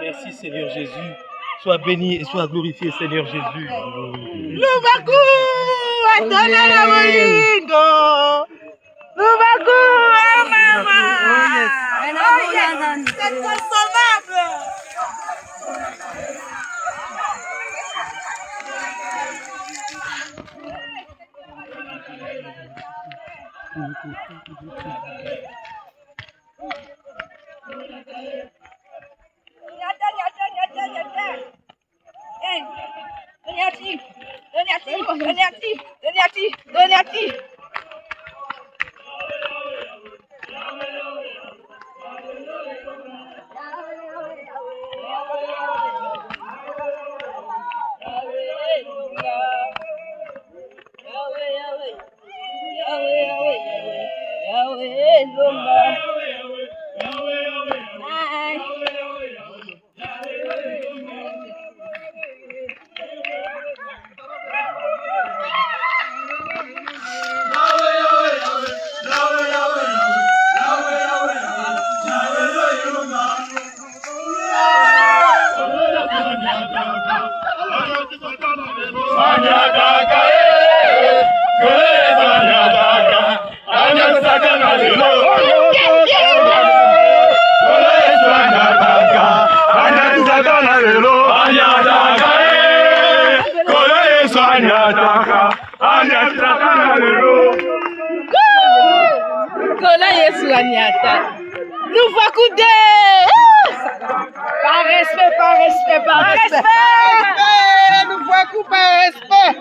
Merci Seigneur Jésus. Sois béni et sois glorifié Seigneur Jésus. Lubaku, atona na molingo. Lubaku, mama. Oh yes, c'est consommable. Nous va couder. Par respect, par respect, par respect. Nous va couper par respect.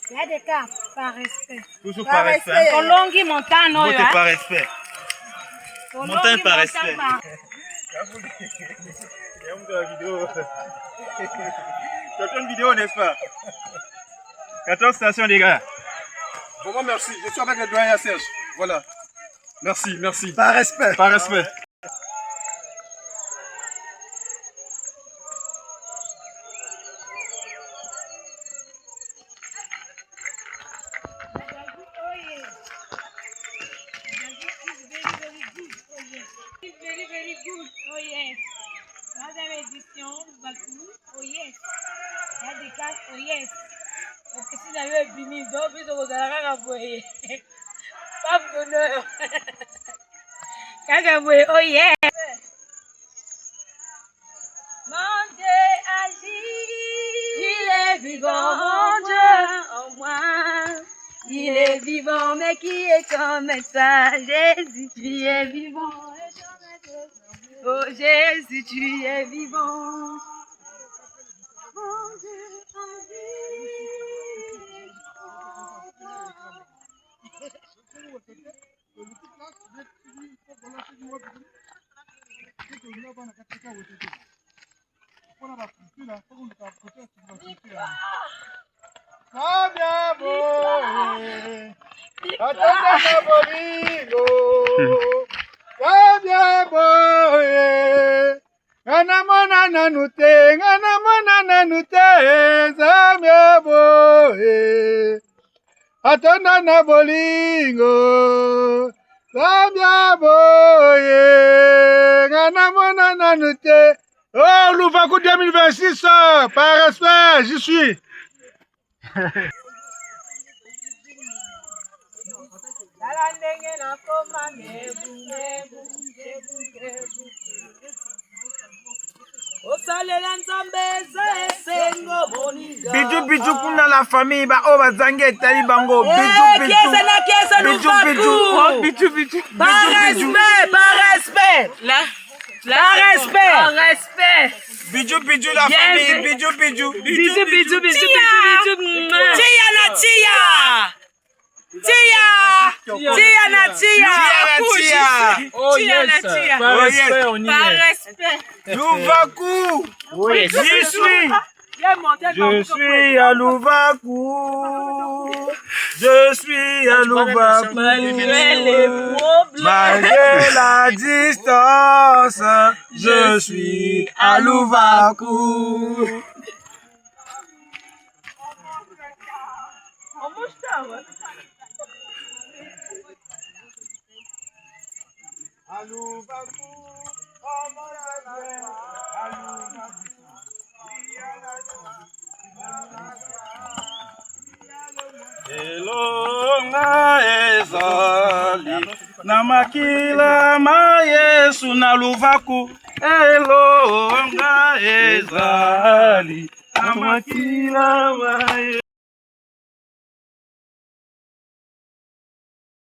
Il y a des cas par respect. Toujours par respect. Kolongi montano Vote par respect. Montagne par respect. Tu as une vidéo, n'est-ce pas? 14 stations, les gars. Vraiment, merci. Je suis avec le doyen Serge. Voilà. Merci, merci. Par respect. Par respect. Oh yeah. Mon Dieu agit. Il est vivant, mon Dieu en moi. Il est vivant, mais qui est comme ça? Jésus, tu es vivant. Oh Jésus, tu es vivant. Mon Dieu agit. Ngana mona nanute zamya boye atonda na bolingo zamya boye ngana mona nanute. Oh, Louvakou 2026, par respect, j'y suis. Biju kuna la famille ba o bazangi etali bango biju. Par respect. Par respect. Biju la famille biju. Par respect. Louvakou. J'y suis. Je suis à Louvakou. Malgré la distance, je suis à Louvakou. Elonga ezali na makila ma Yesu na Louvakou. Elonga ezali na makila ma Yesu.